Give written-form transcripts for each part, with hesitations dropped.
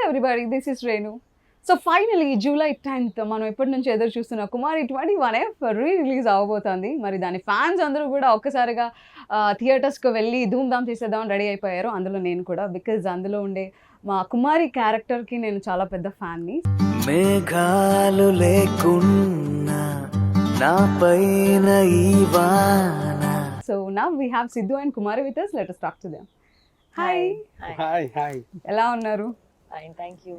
Everybody, this is Renu. So finally July 10th మనం ఎప్పటి నుంచి ఎదురు చూస్తున్న కుమారి 21F రిలీజ్ అవ్వబోతోంది. మరి దాని ఫ్యాన్స్ అందరూ కూడా ఒక్కసారిగా థియేటర్స్కి వెళ్ళి ధూమ్ధామ్ చేసేద్దామని రెడీ అయిపోయారు. అందులో నేను కూడా, బికాజ్ అందులో ఉండే మా కుమారి క్యారెక్టర్కి నేను చాలా పెద్ద ఫ్యాన్ని. మేఘాలు లేకున్నా నా పైన ఈ వాన. So now we have Siddhu and Kumari with us. Let us talk to them. Hi, hi. ఎలా ఉన్నారు? Fine, thank you.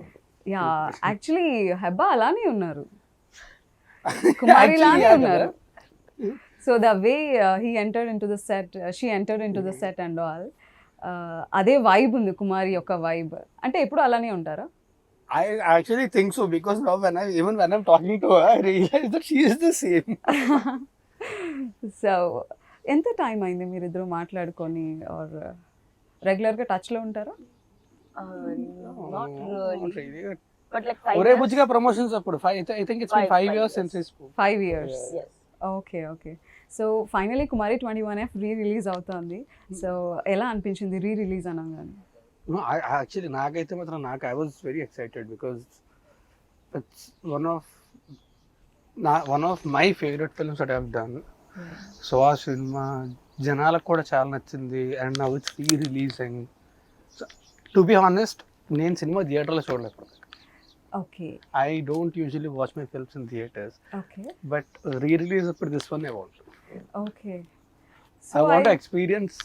Yeah, actually Hebah అలానే ఉన్నారు, కుమారి లానే ఉన్నారు. So the way he entered in to the set, she entered in to the set and all, అదే vibe ఉంది కుమారి యొక్క vibe. అంటే ఎప్పుడు అలానే ఉంటారా? I actually think so because now when I'm talking to her, I realize that she is the same. So ఎంత time అయింది మీరిద్దరు మాట్లాడుకొని, ఆర్ రెగ్యులర్గా టచ్లో ఉంటారా? Not really. really. But like 5 ఒరే years. బుజ్జిగా ప్రమోషన్స్ అప్పుడు I think it's been 5 Five years years. since we spoke. 5 years. Yes. Okay okay. So finally Kumari 21F release అవుతుంది. సో ఎలా అనిపించింది రిలీజ్ అనగానే? No, actually నాకైతే మాత్రం I was very excited because it's one of my favorite films that I've done. So ఆ cinema జనాలకు కూడా చాలా నచ్చింది and now it's releasing. To be honest, నేను సినిమా థియేటర్లో చూడలేదు. Okay I don't usually watch my films in theaters, okay but re-release for this one I want. Okay. I want to experience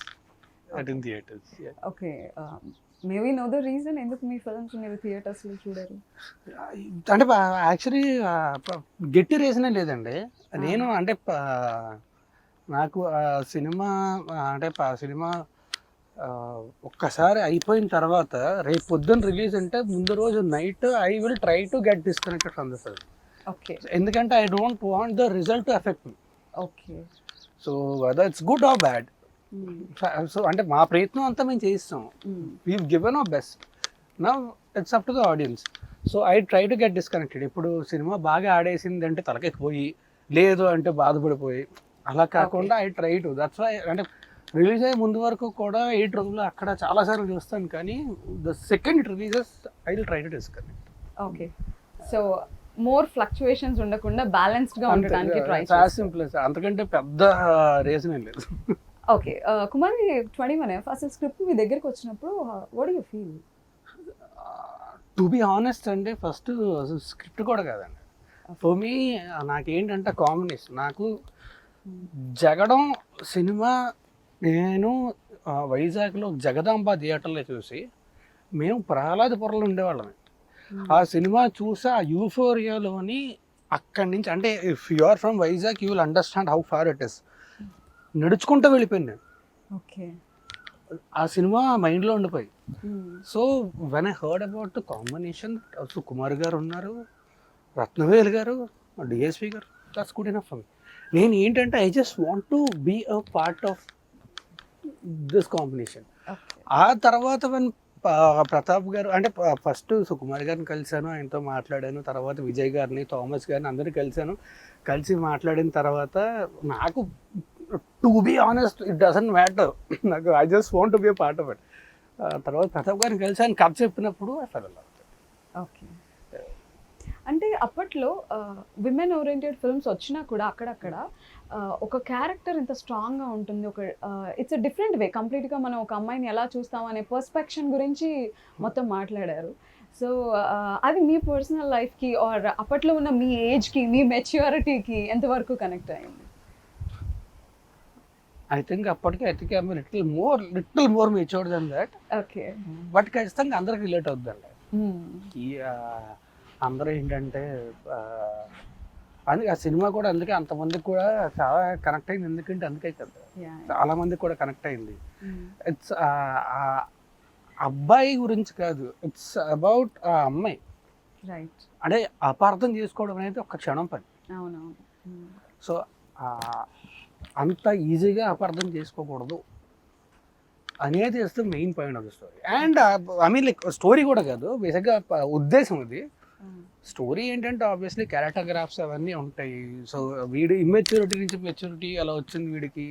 it in theaters. Yeah. Okay, may we know the reason ఎందుకు మీ films మీరు థియేటర్స్లో చూడరు? అంటే actually గట్టి రీజనే లేదండి. నేను అంటే నాకు సినిమా అంటే సినిమా ఒక్కసారి అయిపోయిన తర్వాత రేపు పొద్దున్న రిలీజ్ అంటే ముందు రోజు night I will try to get disconnected from the film. Okay ఎందుకంటే I don't want the result to affect me. Okay. So whether it's good or bad, so అంటే మా ప్రయత్నం అంతా మేము చేయిస్తాం. We given our best. Now it's up to the audience. So I try to get disconnected. ఇప్పుడు సినిమా బాగా ఆడేసింది అంటే తలకెక్కిపోయి, లేదు అంటే బాధపడిపోయి, అలా కాకుండా I try to. That's why అంటే రిలీజ్ అయ్యే ముందు వరకు కూడా 8 రోజులు అక్కడ చాలాసార్లు చూస్తాను, కానీ the second it releases I will try to disconnect. Okay. So more fluctuations ఉండకుండా బ్యాలెన్స్డ్గా ఉండడానికి ట్రై చాలా సింపుల్, అంతకంటే పెద్ద రీజన్ ఏం లేదు. ఓకే. కుమారి 21F అసలు స్క్రిప్ట్ మీ దగ్గరికి వచ్చినప్పుడు what do you feel? To be honest అంటే ఫస్ట్ స్క్రిప్ట్ కూడా కాదండి. ఫర్ మీ నాకేంటంటే కాంబినేషన్, నాకు జగడం సినిమా నేను వైజాగ్లో జగదాంబ థియేటర్లో చూసి, మేము ప్రహ్లాదపురంలో ఉండేవాళ్ళమే. ఆ సినిమా చూసి ఆ యూఫోరియాలోని అక్కడి నుంచి, అంటే if you are from Vizag you will understand how far it is. నడుచుకుంటూ వెళ్ళిపోయాను నేను. ఓకే. ఆ సినిమా మైండ్లో ఉండిపోయి. So when I heard about the combination, Sukumar garu ఉన్నారు, Rathnavel garu, DSP garu, that's good enough for me. నేను ఏంటంటే I just want to be a part of this combination. ఆ తర్వాత వెన్ ప్రతాప్ గారు, అంటే ఫస్ట్ సుకుమార్ గారిని కలిశాను, ఆయనతో మాట్లాడాను, తర్వాత విజయ్ గారిని, థామస్ గారిని అందరినీ కలిసి మాట్లాడిన తర్వాత నాకు to be honest it doesn't matter, నాకు I just want to be a part of it. తర్వాత ప్రతాప్ గారిని కలిసి ఆయన కథ చెప్పినప్పుడు I fell in love. Okay. అంటే అప్పట్లో విమెన్ ఓరియంటెడ్ ఫిల్మ్స్ వచ్చినా కూడా అక్కడక్కడ ఒక క్యారెక్టర్ ఇంత స్ట్రాంగ్గా ఉంటుంది, ఒక ఇట్స్ అ డిఫరెంట్ వే కంప్లీట్గా. మనం ఒక అమ్మాయిని ఎలా చూస్తాం అనే పర్స్పెక్షన్ గురించి మొత్తం మాట్లాడారు. సో అది మీ పర్సనల్ లైఫ్కి ఆర్ అప్పట్లో ఉన్న మీ ఏజ్కి, మీ మెచ్యూరిటీకి ఎంతవరకు కనెక్ట్ అయింది? ఐ థింక్ అప్పటికి I little more matured then that. Okay. But ఖచ్చితంగా అందరికి రిలేట్ అవుతుందండి. ఈ అందరూ ఏంటంటే అందుకే ఆ సినిమా కూడా అందుకే అంతమందికి కూడా చాలా కనెక్ట్ అయింది. ఎందుకంటే అందుకే కదా చాలా మందికి కూడా కనెక్ట్ అయింది. ఇట్స్ అబ్బాయి గురించి కాదు, ఇట్స్ అబౌట్ ఆ అమ్మాయి. రైట్. అంటే అపార్థం చేసుకోవడం అనేది ఒక క్షణం పని. అవునవును. సో అంత ఈజీగా అపార్థం చేసుకోకూడదు అనేది is the main point of the story. And I mean like story కూడా కాదు, బేసిక్గా ఉద్దేశం ఇది. స్టోరీ ఏంటంటే ఆబ్వియస్లీ క్యారెక్టర్ గ్రాఫ్స్ అవన్నీ ఉంటాయి. సో వీడి ఇమ్మెచ్యూరిటీ నుంచి మెచ్యూరిటీ అలా వచ్చింది వీడికి,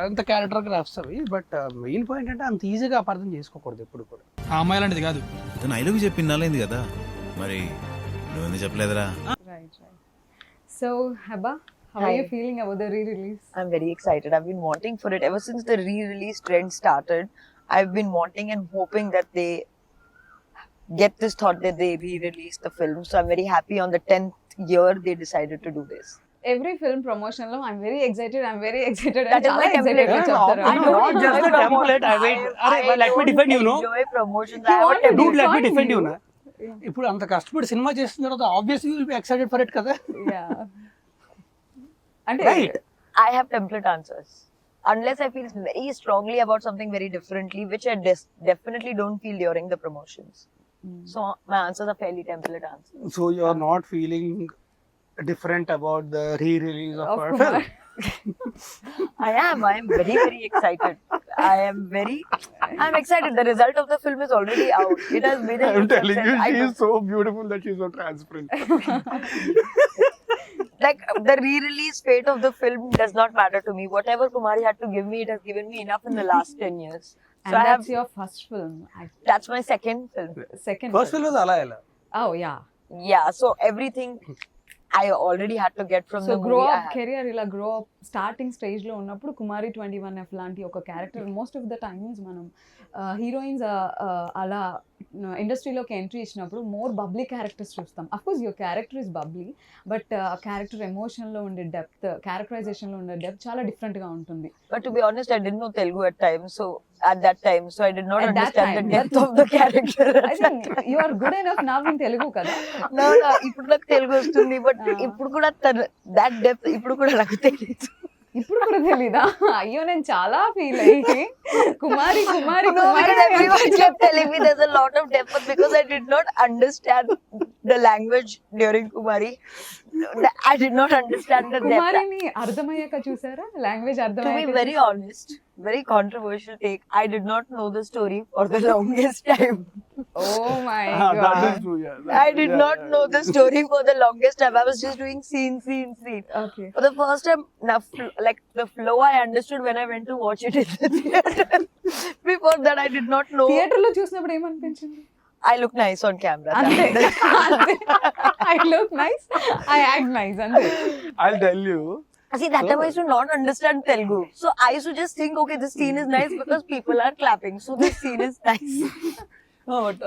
అంత క్యారెక్టర్ గ్రాఫ్స్ అవి. బట్ మెయిన్ పాయింట్ అంటే అంత ఈజీగా అపార్థం చేసుకోకూడదు ఎప్పుడు కూడా. ఆ అమ్మాయి లాంటిది కాదు. తను ఐ లవ్ యూ చెప్పి నాలైంది కదా, మరి నువ్వెందుకు చెప్పలేదురా? Right. So, Heba, how are Hi. you feeling about the re-release? I'm very excited. I've been wanting for it ever since the re-release trend started. I've been wanting and hoping that they get this thought that they re-release the film. So I'm very happy on the 10th year they decided to do this. Every film promotion lo I'm very excited. That is my template. గా చెప్తారు. I don't Not just enjoy the template. I promotions. wait. Arey, let me defend you, no? I enjoy promotions. You I have a want to Dude, let me define defend you, you. na. ఇప్పుడు అంత కష్టపడి cinema చేసిన తర్వాత obviously will be excited for it కదా. Yeah. అంటే Right. I have template answers. Unless I feel very strongly about something very differently, which I definitely don't feel during the promotions. So my answers are fairly template answers. So you are not feeling different about the re-release Of of our Kumar. Film? I am very, very excited. I'm excited. The result of the film is already out. It has made a I'm huge telling you, success. I she know. is so beautiful that she is so transparent. Like the re-release fate of the film does not matter to me. Whatever Kumari had to give me, it has given me enough in the last 10 years. So And I have, that's your first film. that's my second film. Second. First film అలా ఎలా? Oh yeah. Yeah, so everything I already had to get from so the grow movie. I up had. Career ఇలా grow up starting stage లో ఉన్నప్పుడు Kumari 21F లాంటి ఒక character most of the times మనం heroines అలా ఇండస్ట్రీలోకి ఎంట్రీ ఇచ్చినప్పుడు more bubbly characters చూస్తాం. Of course your character is bubbly, but character emotion లో ఉండే డెప్త్, క్యారెక్టరైజేషన్ లో ఉండే డెప్త్ చాలా డిఫరెంట్ గా ఉంటుంది. But to be honest, I didn't know Telugu at that time, so I did not At that understand the time. depth of the character. I think you are good enough now in Telugu కదా. No, ఇప్పుడు నాకు తెలుగు వస్తుంది, but ఇప్పుడు కూడా that depth ఇప్పుడు కూడా నాకు తెలియదు. ఇప్పుడు కూడా తెలీదా? అయ్యో నేను చాలా ఫీల్ అయ్యి కుమారి కుమారి No, Kumari because everyone kept telling me there's a lot of depth, but because I did not understand the language during Kumari, I did not understand the depth. కుమారిని అర్థమయ్యాక చూసారా? Language To be అర్థమయ్యాక very honest, very controversial take, I did not know the story for the longest time. Oh my That god. is true, yeah. I did not know the story for the longest time. I was just doing scene. Okay. For the first time, like the flow I understood when I went to watch it in the theater. Before that, I did not know. Theatre లో చూసినప్పుడు ఏమనిపించింది? I look nice on camera. అంతే. I look nice, I act nice అంతే. I'll tell you. See, that time I used to not understand Telugu. So I used to just think, okay, this scene is nice because people are clapping. So this scene is nice. But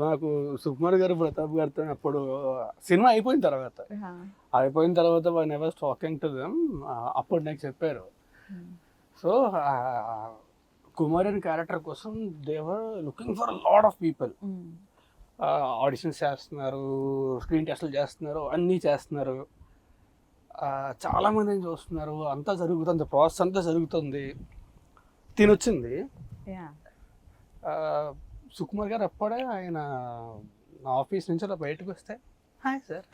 నాకు సుకుమార్ గారు, ప్రతాప్ గారితో అప్పుడు సినిమా అయిపోయిన తర్వాత whenever talking to them, అప్పుడు నాకు చెప్పారు. So Kumar అనే క్యారెక్టర్ కోసం they were looking for lot of people. Auditions చేస్తున్నారు, స్క్రీన్ టెస్ట్లు చేస్తున్నారు, అన్నీ చేస్తున్నారు, చాలా మందిని చూస్తున్నారు, అంతా జరుగుతుంది, ప్రాసెస్ అంతా జరుగుతుంది. తినొచ్చింది సుకుమార్ గారు. అప్పుడే ఆయన ఆఫీస్ నుంచి అలా బయటకు వస్తే, హాయ్ సార్,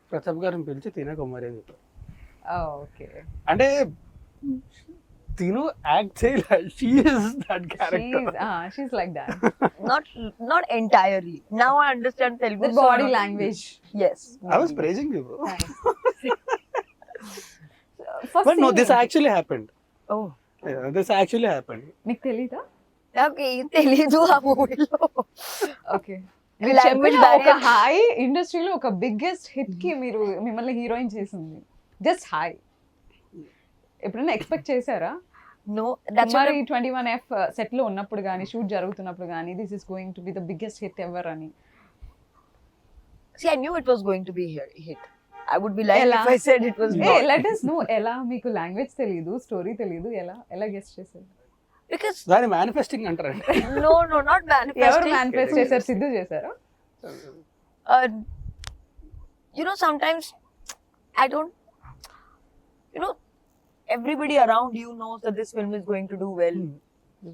ప్రతాప్ గారిని పిలిచి తినే కుమారి అని చెప్పారు. ఓకే. అంటే తిను యాక్ట్ చేయాలి, she is that character. She's like that. Not entirely. Now I understand Telugu. The body language. Yes. I was praising you, bro. First But no, scene this ఏంటి? actually happened. Oh. Yeah, this actually happened. నీకు తెలీదా? నాకు ఏం తెలీదు ఆ మూవీలో. Okay. మీ language ఒక barrier. Hi ఇండస్ట్రీలో ఒక బిగ్గెస్ట్ హిట్ కి మీరు మిమ్మల్ని హీరోయిన్ చేసింది. Just hi. ఎప్పుడైనా ఎక్స్పెక్ట్ చేశారా? No, that's what Kumari 21F set లో ఉన్నప్పుడు కానీ, షూట్ జరుగుతున్నప్పుడు కానీ, this is going to be the biggest hit ever అని? See, I knew it was going to be hit. I would be lying Ella. if I said it was A not. Let us know ఎలా మీకు language తెలీదు, story తెలీదు, ఎలా guest చేశారు? Because దాని manifesting అంటారండి. no, not ఎవరు manifesting. Manifest చేశారు? సిద్ధు చేశారా? You know, sometimes I don't. You know, everybody around you knows that this film is going to do well,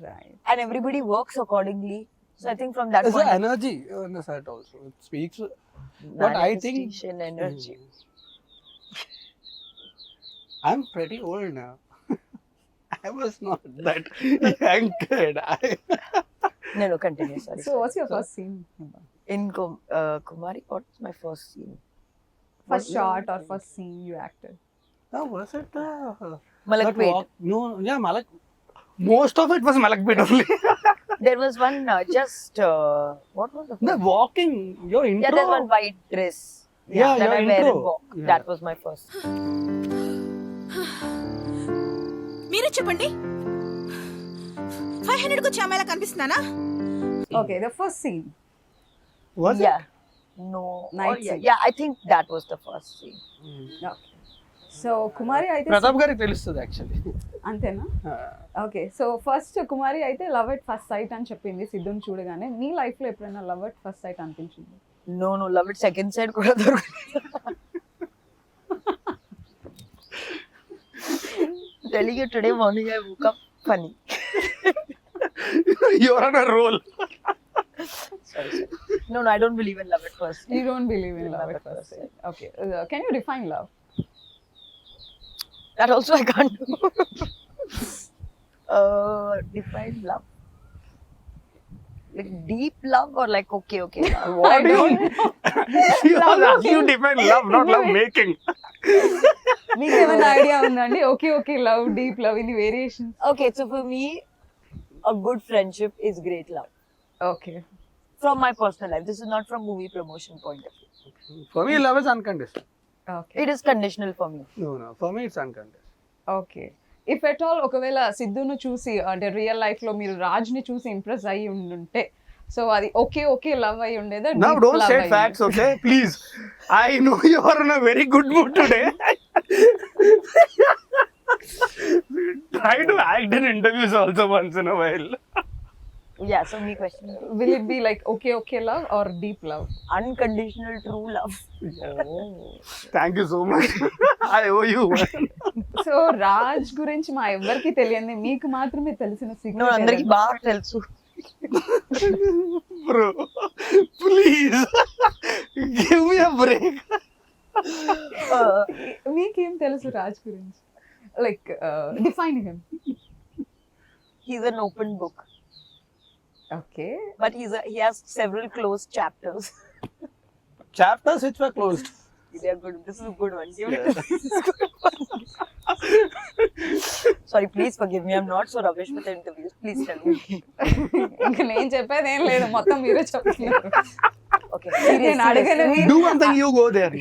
Right. and everybody works accordingly. So I think from that There's point, an energy on the set also. It speaks. But I think manifestation, energy. I'm pretty old now. I was not that young kid. No, continue. Sorry. So what's your first scene? In Kumari, what was my first scene? First shot or first scene you acted? Was it Malakpet. No, yeah, Malak. Most of it was Malakpet only. There was one what was the The walking, your intro. Yeah, there's one white dress. Yeah, that your I wear intro. and walk. Yeah. That was my first. మీరే చెప్పండి 500 కు చామేలా కనిపిస్తున్నానా? Okay the first scene Was Yeah. No. Night yeah, scene. yeah, I think that was the first scene. Okay so Kumari అయితే ప్రతాప్ గారికి తెలుస్తుంది actually. అంతేనా okay so first కుమారి అయితే లవ్ ఎట్ ఫస్ట్ సైట్ అని చెప్పింది సిద్ధుని చూడగానే మీ లైఫ్ లో ఎప్పుడైనా లవ్ ఎట్ ఫస్ట్ సైట్ అనిపించింది? No, love it second side kuda dorukadu. Telling you today morning I woke up funny. You're on a roll. Sorry. No, I don't believe in love at first. You don't believe in love at first sight. Okay. Can you define love? That also I can't do. Define love. Like deep love or like okay love? What do you? You making. define love, not love making. మీకు ఏమైనా idea ఉందండి? Okay love, deep love, ఇన్ని variations. Okay, so for me, a good friendship is great love. Okay From my personal life, this is not from movie promotion point of view. For me, love is unconditional. Okay It is conditional for me. No, for me it's unconditional. Okay if at all ఒకవేళ సిద్ధును చూసి అంటే real life లో మీరు రాజ్ ని చూసి impress అయ్యి ఉండుంటే so అది ఓకే లవ్ అయి ఉండేదా? Now deep don't love say అయి facts, okay? Please. I know you are in a very good mood today. Try to act in interviews also once in a while. Yeah, so me question. Will it be like okay love or deep love? Unconditional true love. Thank you so much. I owe you one. So Raj గురించి మా ఎవరికి తెలియదు, మీకు మాత్రమే తెలిసిన No, secret అందరికి బాగా తెలుసు. Bro, please. Give me a break. మీకేం తెలుసు రాజ్ గురించి? Like define him. He's an open book, okay but he has several closed chapters. Chapters which were closed. They are good. This is a good one. Give it to me. This is good one. Sorry, please forgive me. I'm not so rubbish with interviews. Please tell me. ఇంకా నేను చెప్పేది ఏం లేదు, మొత్తం మీరే చెప్తున్నారు. Okay. నేను అడగనివి Do one thing, you go there.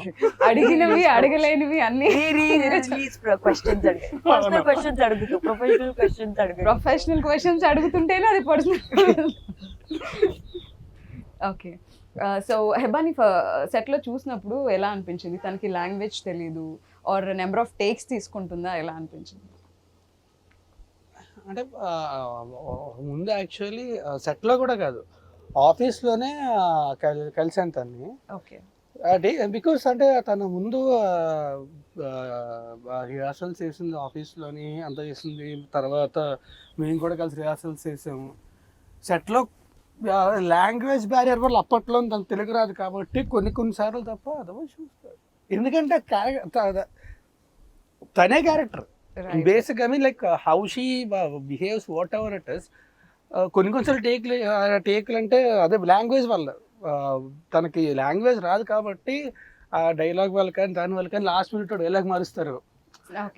అడిగినవి అడగలేనివి అన్ని Please questions అడుగు. Personal questions అడుగుతూ, professional questions అడుగు. ప్రొఫెషనల్ క్వశ్చన్స్ అడుగుతుంటేనే అది పర్సనల్. ఓకే సో హెబాని సెట్ లో చూసినప్పుడు ఎలా అనిపించింది? తనకి లాంగ్వేజ్ తెలీదు ఆర్ నెంబర్ ఆఫ్ టేక్స్ తీసుకుంటుందా, ఎలా అనిపించింది? అంటే ముందు యాక్చువల్లీ సెట్లో కూడా కాదు, ఆఫీస్లోనే కలిసాను తన్ని. ఓకే బికాస్ అంటే తన ముందు రిహార్సల్స్ చేసింది ఆఫీస్లోని, అంత చేసింది. తర్వాత మేము కూడా కలిసి రిహార్సల్స్ చేసాము. సెట్లో లాంగ్వేజ్ బ్యారియర్ వల్ల అప్పట్లో తను తెలుగు రాదు కాబట్టి కొన్నిసార్లు తప్ప అదవో చూస్తారు. ఎందుకంటే తనే character basic. I mean like how she behaves what ever it is. కొన్నిసార్లు టేక్లు అంటే అదే లాంగ్వేజ్ వల్ల. తనకి లాంగ్వేజ్ రాదు కాబట్టి ఆ డైలాగ్ వల్ల కానీ దాని వల్ల కానీ లాస్ట్ మినిట్ డైలాగ్ మారుస్తారు.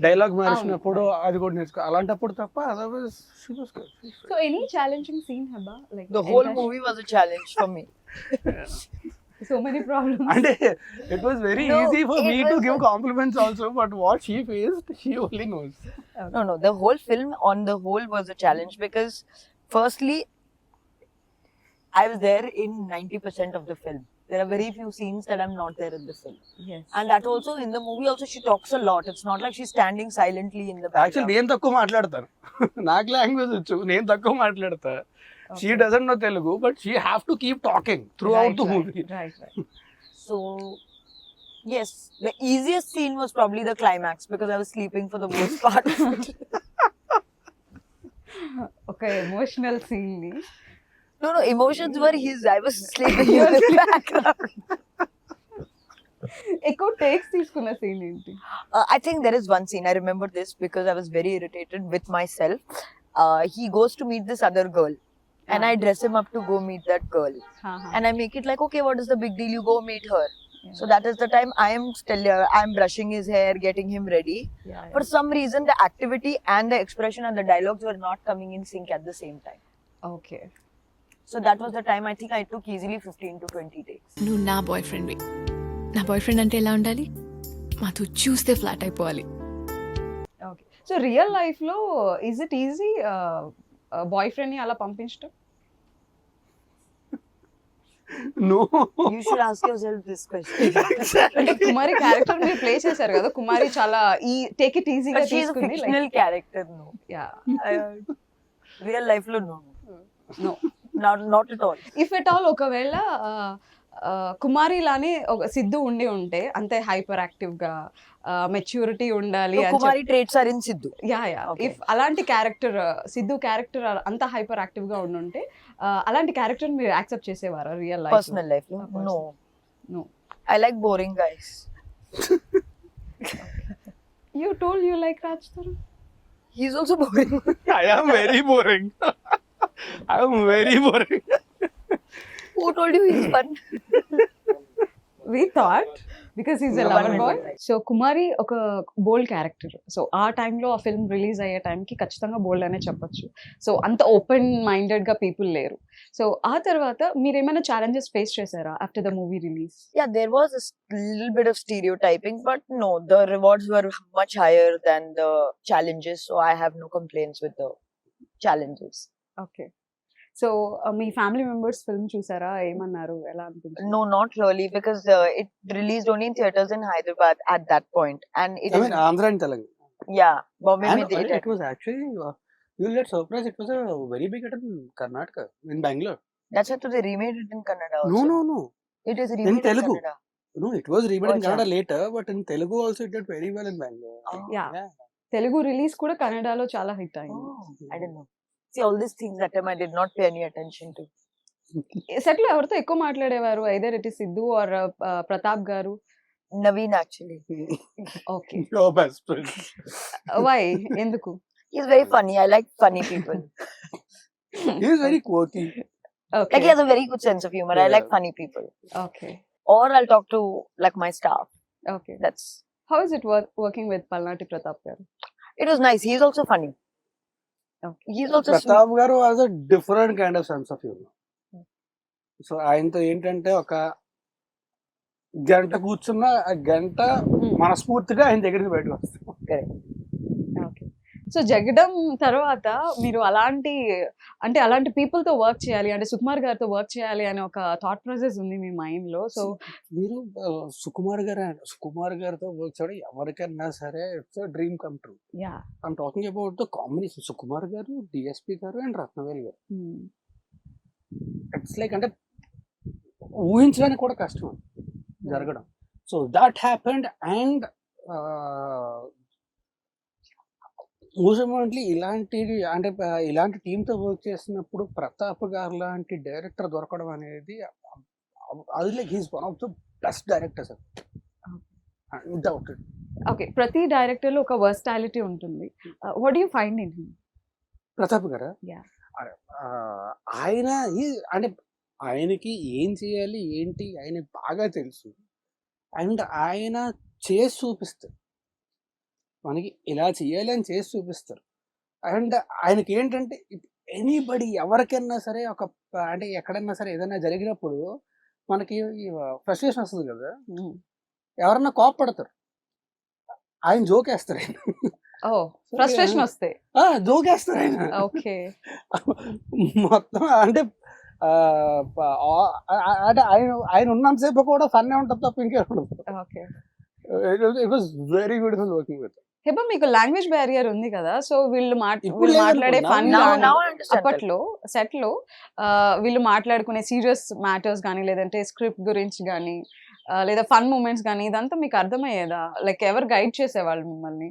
డైలాగ్ మారిసినప్పుడు అది కూడా నేర్చుకో, అలాంటప్పుడు తప్ప otherwise she was good. So any challenging scene Heba? Like The whole movie was a challenge for me. So many problems. అంటే it was very No, easy for it me to was give compliments also, but what she faced she only knows. No, the whole film on the whole was a challenge because firstly, I was there in 90% of the film. There are very few scenes that I'm not there in the film. Yes. And that also, in the movie also, she talks a lot. It's not like she's standing silently in the actually background. నేను తక్కువ మాట్లాడతాను, నాకు language వచ్చు, నేను తక్కువ మాట్లాడతా. She doesn't know Telugu, but she have to keep talking through out the movie. Right. So, yes, the easiest scene was probably the climax because I was sleeping for the most part of it. ఒక emotional scene ని No, emotions were his. I was sleeping in the background. ఎక్కువ takes తీసుకున్న scene ఏంటి? I think there is one scene. I remember this because I was very irritated with myself. He goes to meet this other girl. And I dress him up to go meet that girl. And I make it like, okay, what is the big deal? You go meet her. Yeah. So that is the time I am still I'm brushing his hair, getting him ready. Yeah, For some reason, the activity and the expression and the dialogues were not coming in sync at the same time. Okay. So that was the time I think I took easily 15 to 20 takes. నువ్వు నా bye ఫ్రెండ్వి. నా boy friend అంటే ఎలా ఉండాలి? మాతో చూస్తే flat అయిపోవాలి. Okay. So real లైఫ్లో ఈజ్ ఇట్ ఈజీ బాయ్ ఫ్రెండ్ని అలా పంపించడం? No You should ask yourself this question. అంటే కుమారి క్యారెక్టర్ మీరు ప్లే చేశారు కదా, కుమారి చాలా ఈ టేక్ ఇట్ ఈజీగా But she is a తీసుకుంది. fictional character, no. Yeah. Real life lo no. No. Not at all. If at all ఒకవేళ కుమారి లానే ఒక సిద్ధు ఉండి ఉంటే అంతే హైపర్ యాక్టివ్ గా మెచ్యూరిటీ ఉండాలి So, అని Kumari traits are in Sidhu. Yeah yeah Okay. If అలాంటి క్యారెక్టర్ సిద్ధు క్యారెక్టర్ అంత హైపర్ యాక్టివ్ గా ఉండుంటే అలాంటి క్యారెక్టర్ మీరు యాక్సెప్ట్ చేసేవారా real life? Personal life, no. Personal. No. No. I like boring guys. You told you like Raj Tarun. He's also boring. I am very boring. I am very boring. Who told you he's fun? We thought because he's a No, lover one boy. minute. So Kumari ఒక bold character. So ఆ టైంలో ఆ film release అయ్యే టైంకి ఖచ్చితంగా బోల్డ్ అనే చెప్పొచ్చు. So అంత ఓపెన్ మైండెడ్ గా పీపుల్ లేరు. సో ఆ తర్వాత మీరు ఏమైనా ఛాలెంజెస్ ఫేస్ చేశారా after the movie release? Yeah, there was a little bit of stereotyping, but no, the rewards were much higher than the challenges, so I have no complaints with the challenges. Okay. So me family members film చూసారా? ఏమన్నారు? ఎలా అనిపించింది? No, not really, because it released only in theaters in Hyderabad at that point, and it I is mean Andhra and Telangana. yeah, Bombay And mein they it was actually, you'll get surprised, it was a very big hit in Karnataka, in Bangalore. That's why they remade it in Kannada also. No. It is remade in Telugu. Kannada. No, it was remade in Oh, Kannada later, but in Telugu also it did very well in Bangalore. Oh. Yeah. Telugu release కూడా కన్నడలో చాలా hit అయింది. Oh, I don't know. See, all these things that time I did not pay any attention to. Set లో ఎవరితో ఎక్కువ మాట్లాడేవారు? Either it is Siddhu or Pratap garu? Naveen actually. Okay. Your best friend. Why? ఎందుకు? He's very funny. I like funny people. He is very quirky. Okay. Like he has a very good sense of humor. I like Yeah. funny people. Okay. Or I'll talk to like my staff. Okay. That's how is it working with పల్నాటి ప్రతాప్ గారు? it was nice. He's also funny. Okay. He's also sweet. Pratap గారు has a different kind of sense of humor. So ఆయనతో ఏంటంటే ఒక గంట కూర్చున్న ఆ గంట మనస్ఫూర్తిగా ఆయన దగ్గరికి బయటకు వస్తాం. ఓకే. సో జగడం తర్వాత మీరు అలాంటి పీపుల్ తో వర్క్ చేయాలి అంటే సుకుమార్ గారితో వర్క్ చేయాలి అనే ఒక థాట్ ప్రాసెస్ ఉంది మీ మైండ్ లో. సో మీరు సుకుమార్ గారితో వర్క్ చేయడం ఎవరికైనా సరే it's dream come true. Yeah. I'm talking about the combination Sukumar గారు, డిఎస్పి గారు అండ్ రత్నవేల్ గారు. ఇట్స్ లైక్ అంటే ఊహించడానికి కూడా కష్టం అది జరగడం. So that happened and mostly ఇలాంటి టీంతో వర్క్ చేసినప్పుడు ప్రతాప్ గారు లాంటి డైరెక్టర్ దొరకడం అనేది అది like he's one of the best directors undoubted. Okay. ప్రతి డైరెక్టర్ లో ఒక వర్స్టాలిటీ ఉంటుంది. What do you find in him? Pratap గారా? Yeah. ఆయన అంటే ఆయనకి ఏం చేయాలి ఏంటి ఆయన బాగా తెలుసు అండ్ ఆయన చేసి చూపిస్తారు. మనకి ఇలా చేయాలి అని చేసి చూపిస్తారు. అండ్ ఆయనకి ఏంటంటే ఎనీబడి ఎవరికైనా సరే అంటే ఎక్కడైనా సరే ఏదైనా జరిగినప్పుడు మనకి ఫ్రస్ట్రేషన్ వస్తుంది కదా, ఎవరన్నా కోపడతారు, ఆయన జోకేస్తారు. ఆయన ఫ్రస్ట్రేషన్ వస్తే జోకేస్తారు ఆయన. ఓకే. మొత్తం అంటే ఆయన ఉన్నంతసేపు కూడా ఫన్నే ఉంటుంది తప్ప ఇంకే ఉండదు. Okay. It was very beautiful working with. Heba మీకు లాంగ్వేజ్ బ్యారియర్ ఉంది కదా, సో వీళ్ళు ఇప్పుడు మాట్లాడే లేదు. Fun Now I understand. అప్పట్లో సెట్ లో వీళ్ళు మాట్లాడుకునే సీరియస్ మ్యాటర్స్ కానీ లేదంటే స్క్రిప్ట్ గురించి కానీ లేదా ఫన్ మూమెంట్స్ కానీ ఇదంతా మీకు అర్థమయ్యేదా? లైక్ ఎవరు గైడ్ చేసేవాళ్ళు మిమ్మల్ని?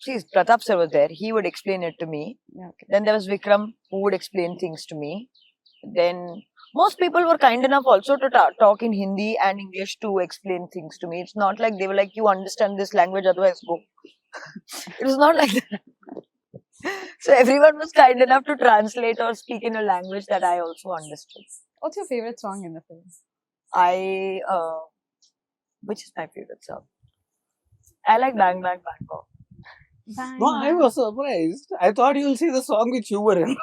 See, Pratap sir was there. He would explain it to me. Okay. Then there was Vikram who would explain things to me. Then most people were kind enough also to talk in Hindi and English to explain things to me. It's not like they were like, you understand this language, otherwise go. It was not like that. So everyone was kind enough to translate or speak in a language that I also understood. What's your favorite song in the film? Which is my favorite song? I like Bang Bang Bangkok. No, I was surprised. I thought you'll see the song which you were in.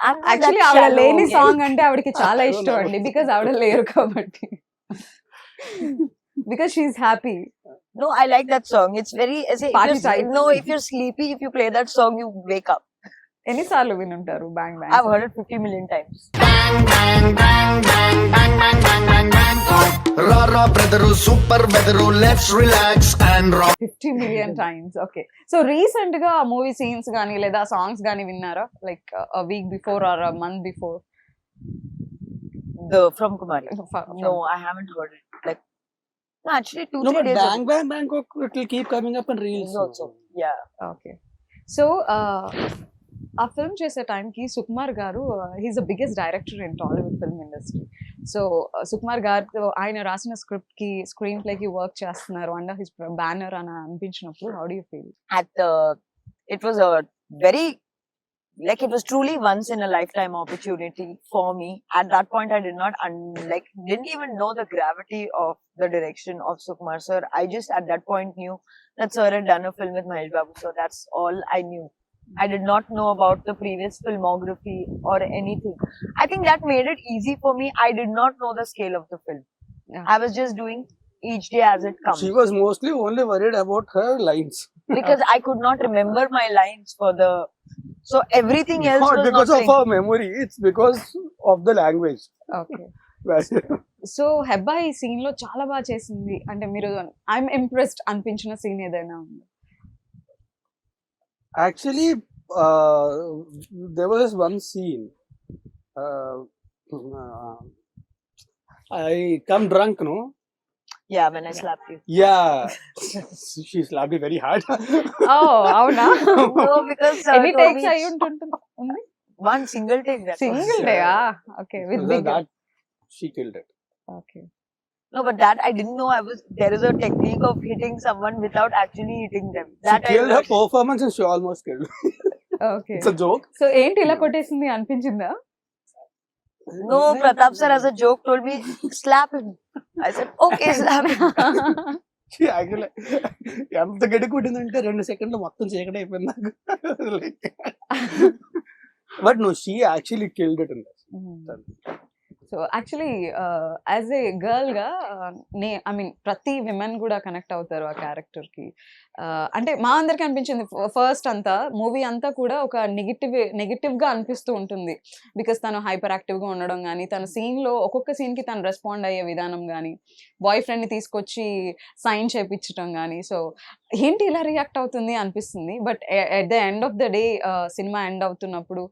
I'm not actually that ఆవిడ shallow. లేని song అంటే ఆవిడకి చాలా I don't ఇష్టం know. అండి, because ఆవిడ లేరు కాబట్టి. Because she is happy. No, I like that song. It's very. Party type. No, if you're sleepy, if you play that song, you wake up. ఎన్నిసార్లు వినుంటారు bang I've bang? heard it 50 million times. Rara brother, super weather, let's relax and rock. 50 million times. Okay. So recent గా movie scenes గానీ లేదా songs గానీ విన్నారా? Like week before are month before? From Kumari. No, I haven't heard it. Like, no, actually, 2-3 No, but days Bang ago. Bang Bangkok, it will keep coming up in reels. Also, yeah. Okay. So ఆ film చేసే టైంకి సుకుమార్ గారు he's the biggest director in Tollywood film industry. So Sukumar గారితో ఆయన రాసిన script కి screen play కి work చేస్తున్నారు అండర్ హిస్ బ్యానర్ అని అనిపించినప్పుడు how do you feel? It was a very, like, it was truly once in a lifetime opportunity for me. At that point, I did not didn't even know the gravity of the direction of Sukumar sir. I just at that point knew that sir had done a film with Mahesh Babu, so that's all I knew. I did not know about the previous filmography or anything. I think that made it easy for me. I did not know the scale of the film. Yeah. I was just doing each day as it comes. She was mostly only worried about her lines. Because I could not remember my lines for the, so everything else Not was because not of her memory, it's because of the language. Okay. So Hebah ఈ scene లో చాలా బాగా చేసింది అంటే మీరు I'm impressed అనిపించిన scene ఏదైనా ఉంది? Actually, there was one scene. I come drunk, no? Yeah, when I slapped you. Yeah. She slapped me very hard. ఓ అవునా? No, because ఎన్ని told టేక్స్ me అయి ఉంటుంది? one single take. That was. Single day? Okay. With big. That she killed it. ఓకే. No, but that I didn't know. There is a technique of hitting someone without actually hitting them. She That I killed her learned. performance and she almost killed me. Okay. It's a joke. So ఏంటి ఇలా కొట్టేసింది అనిపించిందా? No, Pratap sir as a joke told me slap him. I said okay, slap him. She actually ఎంత గడి కొట్టిందంటే 2 సెకండ్లు మొత్తం చీకటి అయిపోయింది నాకు. But no, she actually killed it in this. So actually as a girl గా ఐ మీన్ ప్రతి women కూడా కనెక్ట్ అవుతారు ఆ క్యారెక్టర్ కి. అంటే మా అందరికి అనిపించింది ఫస్ట్ అంతా మూవీ అంతా కూడా ఒక నెగిటివ్ గా అనిపిస్తూ ఉంటుంది. బికాస్ తను హైపర్ యాక్టివ్ గా ఉండడం కానీ తన సీన్ లో ఒక్కొక్క సీన్ కి తను రెస్పాండ్ అయ్యే విధానం కానీ బాయ్ ఫ్రెండ్ ని తీసుకొచ్చి సైన్ చేయించడం కానీ సో ఏంటి ఇలా రియాక్ట్ అవుతుంది అనిపిస్తుంది. But at the end of the day cinema end అవుతున్నప్పుడు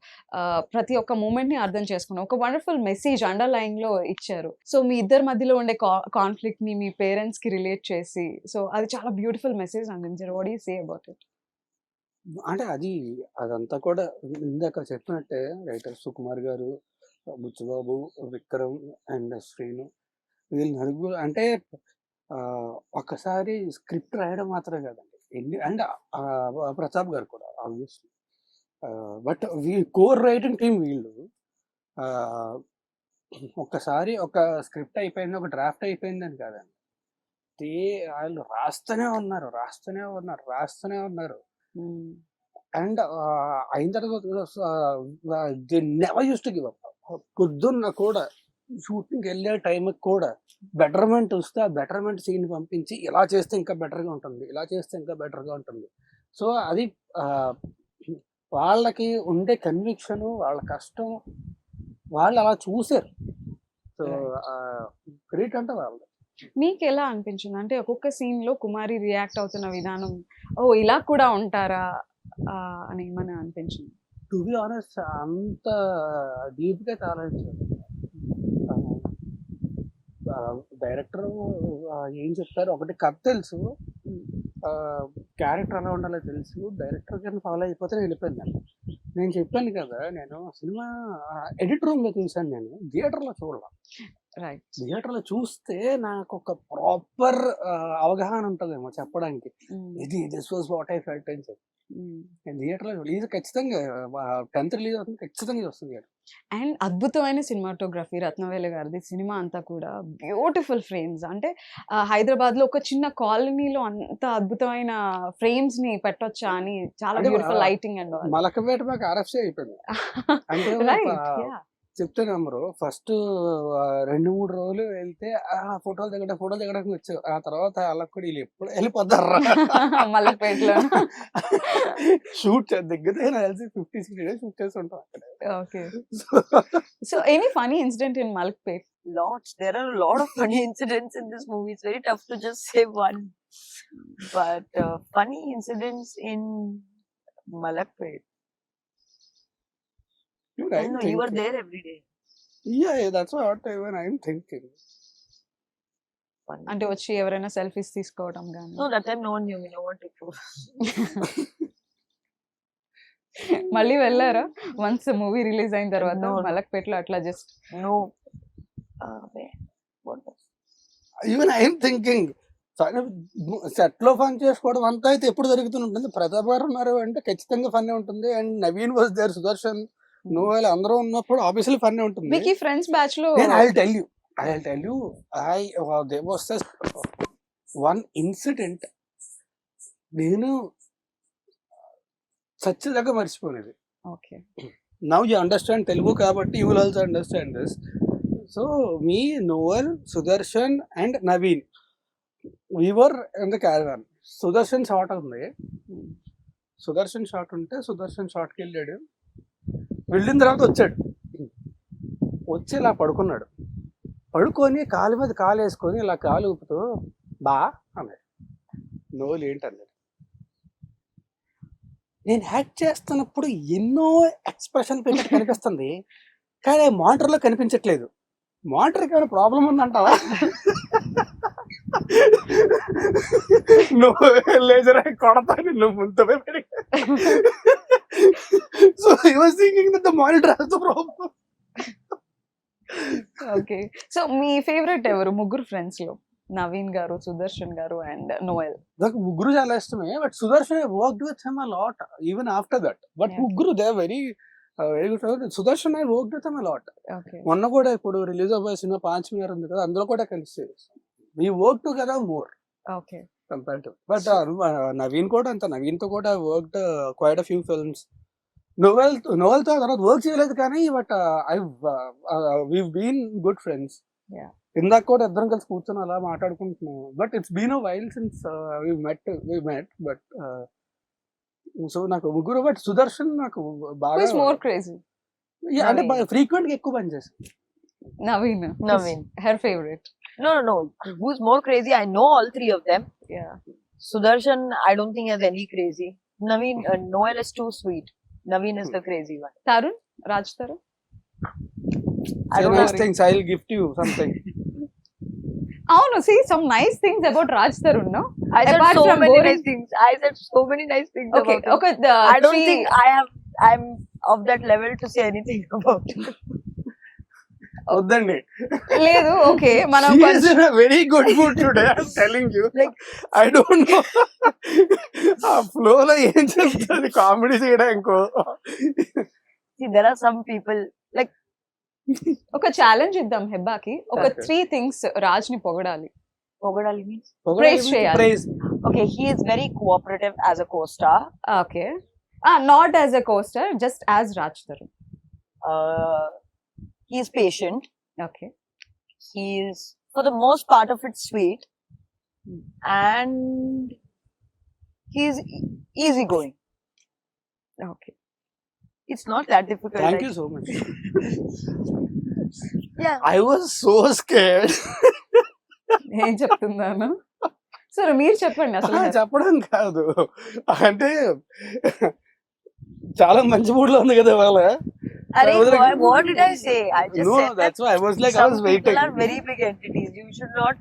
ప్రతి ఒక్క మూమెంట్ ని అర్థం చేసుకున్నాం. ఒక వండర్ఫుల్ మెసేజ్ అండర్లైన్ లో ఇచ్చారు. సో మీ ఇద్దరి మధ్యలో ఉండే కాన్ఫ్లిక్ట్ ని మీ పేరెంట్స్ కి రిలేట్ చేసి సో అది చాలా బ్యూటిఫుల్ మెసేజ్ అందించారు. What do you say about it? అంటే అదంతా కూడా ఇందాక చెప్పినట్టే రైటర్ సుకుమార్ గారు, బుచ్చిబాబు, విక్రమ్ అండ్ శ్రీను వీళ్ళు నలుగురు అంటే ఒక్కసారి స్క్రిప్ట్ రాయడం మాత్రమే కదండి. అండ్ ప్రతాప్ గారు కూడా obviously. But core writing team వీళ్ళు ఒక్కసారి ఒక స్క్రిప్ట్ అయిపోయింది, ఒక డ్రాఫ్ట్ అయిపోయింది అని కాదండి. వాళ్ళు రాస్తూనే ఉన్నారు. అండ్ అయిన తర్వాత they never use to give up. పొద్దున్న కూడా షూటింగ్కి వెళ్ళే టైంకి కూడా బెటర్మెంట్ వస్తే ఆ బెటర్మెంట్ సీన్ పంపించి ఇలా చేస్తే ఇంకా బెటర్గా ఉంటుంది. సో అది వాళ్ళకి ఉండే కన్విక్షన్, వాళ్ళ కష్టం, వాళ్ళు అలా చూసారు. సో గ్రేట్ అంటే వాళ్ళు. మీకు ఎలా అనిపించింది అంటే ఒక్కొక్క సీన్ లో కుమారి రియాక్ట్ అవుతున్న విధానం ఓ ఇలా కూడా ఉంటారా అని ఏమైనా అనిపించింది? టు బి ఆనెస్ట్ అంత డీప్గా ఆలోచించారు. డైరెక్టర్ ఏం చెప్తారు, ఒకటి కథ తెలుసు, క్యారెక్టర్ ఎలా ఉండాలో తెలుసు, డైరెక్టర్ గారిని ఫాలో అయిపోతే వెళ్ళిపోయింది. నేను చెప్పాను కదా, నేను సినిమా ఎడిట్ రూమ్లో చూశాను, నేను థియేటర్లో చూడాల. రైట్. థియేటర్లో చూస్తే నాకు ఒక ప్రాపర్ అవగాహన ఉంటుందేమో చెప్పడానికి, ఇది this was what I felt అని చెప్పి. నేను థియేటర్లో రిలీజ్ ఖచ్చితంగా 10th రిలీజ్ అవుతుంది, ఖచ్చితంగా వస్తుంది. అండ్ అద్భుతమైన సినిమాటోగ్రఫీ రత్నవేలు గారిది. సినిమా అంతా కూడా బ్యూటిఫుల్ ఫ్రేమ్స్. అంటే హైదరాబాద్లో ఒక చిన్న కాలనీలో అంత అద్భుతమైన ఫ్రేమ్స్ ని పెట్టొచ్చా అని చాలా అంటే, బ్యూటిఫుల్ లైటింగ్ అండ్ మలకపేట మాకు RFC అయిపోయింది. అంటే రైట్. చెప్తే నమ్మరు, ఫస్ట్ 2-3 రోజులు వెళ్తే ఫోటోలు దిగడానికి వచ్చావు. ఆ తర్వాత వాళ్ళకి కూడా వీళ్ళు ఎప్పుడు వెళ్ళిపోతారా మలక్పేటలో. షూట్ దిగితే నాకు తెలిసి 50-60 days షూట్ చేసి ఉంటాం అక్కడ. Okay. So any funny incident in Malakpet? Lots. There are a lot of funny incidents in this movie. It's very tough to just say one. But funny incidents in Malakpet. Dude, I I'm know you were thinking. there every day. Yeah, that's what even I'm thinking. Funny. అంటే వచ్చి ఎవరైనా selfies తీసుకోవడం కానీ? No, that time no one knew me. No one took photos. మళ్ళీ వెళ్ళారా once movie release అయిన తర్వాత No. మలక్పేటలో అట్లా just? No. Wait. What was? Even I'm thinking set లో ఫన్ చేసుకోవడం అంతా అయితే ఎప్పుడు జరుగుతూనే ఉంటుంది. ప్రతాప్ గారు ఉన్నారు అంటే ఖచ్చితంగా ఫన్ ఉంటుంది. And Naveen was there, Sudarshan, Noel అందరూ ఉన్నప్పుడు ఆబ్వియస్లీ ఫన్ ఉంటుంది. మీకు ఈ ఫ్రెండ్స్ బ్యాచ్ లో నేను I'll tell you there was just one incident నేను సచ్చిదాకా మర్చిపోలేదు. Okay. Now you understand Telugu కాబట్టి you will also understand this. So me, Noel, Sudarshan and Naveen, we were in the caravan. Sudarshan shot ఉంది. సుదర్శన్ షాట్ ఉంటే సుదర్శన్ షాట్కి వెళ్ళాడు. వెళ్ళిన తర్వాత వచ్చాడు. వచ్చి ఇలా పడుకున్నాడు. పడుకొని కాలు మీద కాలు వేసుకొని ఇలా కాలు ఊపుతూ బా అన్నాడు. నోవల్ ఏంటన్నాడు. నేను యాక్ట్ చేస్తున్నప్పుడు ఎన్నో ఎక్స్ప్రెషన్ పెట్టినట్టు కనిపిస్తుంది, కానీ మానిటర్లో కనిపించట్లేదు. మానిటర్కి ఏమైనా ప్రాబ్లం ఉందంటావా? నువ్వు లేజర్ కొడతా నిన్ను ముందు. So he was thinking that the monitor has the problem. Okay. So me favourite ఎవరు ముగ్గురు ఫ్రెండ్స్ లో? నవీన్ గారు, సుదర్శన్ గారు అండ్ నోయల్. నాకు ముగ్గురు చాలా ఇష్టమే. But Sudarshan worked with him a lot even after that. But Yeah. ముగ్గురు they very very good. Sudarshan I worked with him a lot. Okay. మొన్న కూడా ఇప్పుడు రిలీజ్ అవ్వే సినిమా 5 మీటర్ ఉంది కదా, అందులో కూడా కలిసి we work together more okay. Comparative. But Naveen కూడా అంత, నవీన్తో కూడా worked quite a few films. నోవెల్తో తర్వాత వర్క్ చేయలేదు కానీ but we been good friends. Yeah. ఇందాక కూడా ఇద్దరం కలిసి కూర్చొని అలా మాట్లాడుకుంటున్నాం. But it's been a while since we met. But so నాకు ముగ్గురు. బట్ సుదర్శన్ నాకు బాగా మోర్ క్రేజీ? అంటే Naveen. ఫ్రీక్వెంట్ గా ఎక్కువ పని చేశాను. Naveen. Naveen. Her favourite? No. Who's more crazy? I know all three of them. Yeah. Sudarshan, I don't think has any crazy. Naveen, Noel is too sweet. Naveen is the crazy one. Tarun, Raj Tarun? I don't Nice know. things, I'll gift you something. అవును. see some nice things about Raj Tarun, no? I said Apart so from many boring- nice things. I said so many nice things Okay, about him. okay. I don't think I'm of that level to say anything about him. వద్దండి. లేదు. Okay. మనం She is in a very good mood today, I'm telling you. Like, I don't know. ఆ flow లో ఏం చెప్తుంది comedy చేయడానికి. see, there are some people like ఒక challenge ఇద్దాం హెబ్బాకి. ఒక Okay. 3 థింగ్స్ రాజ్ ని పొగడాలి. Pogadali means. Praise చేయాలి. Praise. Okay, he is very cooperative as a co-star. Okay. Not as a coaster, just as Raj Tarun. He is patient. Okay. He is, for the most part of it, sweet, and he is easygoing. Okay. It's not that difficult. Thank like- you so much. Yeah. I was so scared. ఏం చెప్తున్నాను? సరే మీరు చెప్పండి అసలు. చెప్పడం కాదు, అంటే చాలా మంచి మూడ్ లో ఉంది కదా ఇవాళ. Arey, I was like, what did I say? I just No, said that's that why I was like, I some was people waiting. are very big entities. You should not.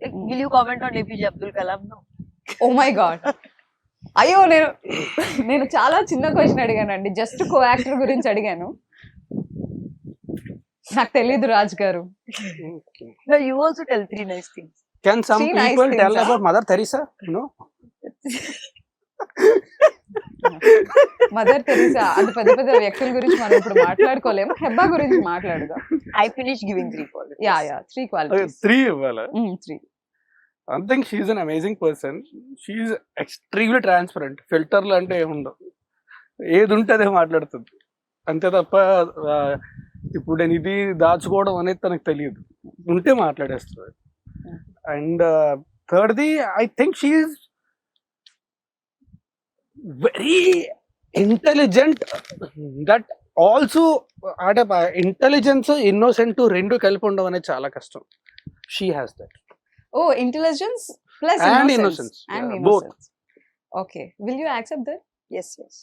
Like, will you comment on APJ Abdul Kalam? No. Oh my god. అయ్యో, నేను చాలా చిన్న question అడిగానండి. Just co actor గురించి అడిగాను. నాకు తెలీదు రాజ్ గారు. No, you also tell 3 nice things. Can some Three nice people tell things, about Mother Teresa? No. Mother Teresa అంత పెద్ద పెద్ద వ్యక్తుల గురించి మనం ఇప్పుడు మాట్లాడుకోలేము. హెబ్బా గురించి మాట్లాడదాం. I finished giving 3 qualities. Yeah 3 Okay, qualities. 3 ఇవ్వాలా? 3. I think she's an amazing person. She's extremely transparent. ఫిల్టర్లు అంటే ఏముండవు. ఏది ఉంటే అదే మాట్లాడుతుంది. అంతే తప్ప ఇప్పుడు నేను ఇది దాచుకోవడం అనేది తనకు తెలియదు. ఉంటే మాట్లాడేస్తుంది. అండ్ థర్డ్ది I think she very intelligent. That also అంటే ఇంటెలిజెన్స్ ఇన్నోసెంట్ రెండు కలిపి ఉండడం అనేది చాలా కష్టం. She has that. Oh, intelligence plus And innocence. innocence. And Yeah, innocence. Okay. Will you accept that? Yes, yes.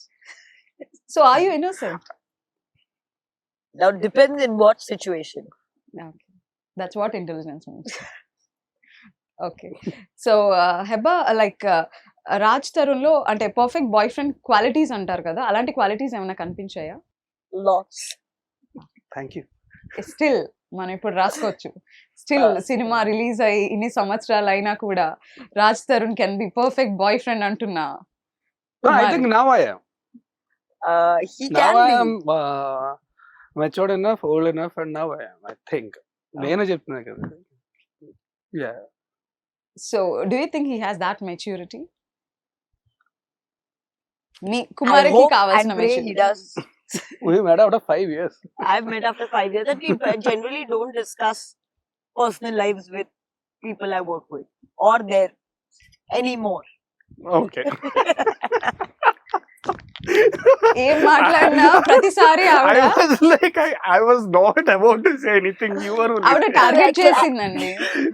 So are you innocent? Now depends in what situation. Okay. That's what intelligence means. Okay. So Heba, like Raj Tarun లో అంటే perfect boy friend qualities అంటారు కదా, అలాంటి qualities ఏమైనా కనిపించాయా? Lots. Thank you. Still మనం ఇప్పుడు రాసుకోవచ్చు. Still cinema release అయ్యి ఇన్ని సంవత్సరాలు అయినా కూడా Raj Tarun can be perfect boy friend అంటున్నా. I think now I am. He Now can I be. am matured enough, old enough, and now I am. I think. నేనే చెప్తున్నా కదా. Yeah. So do you think he has that maturity? Me I కుమారికి hope కావాల్సిన and pray he maturity. does. We met after 5 years. I've met after 5 years that we generally don't discuss personal lives with people I work with or there anymore. Okay. ఏం మాట్లాడినా ప్రతిసారి ఆవిడ I was like, I was not about to say anything. You were only. ఆవిడ target చేసిందండి.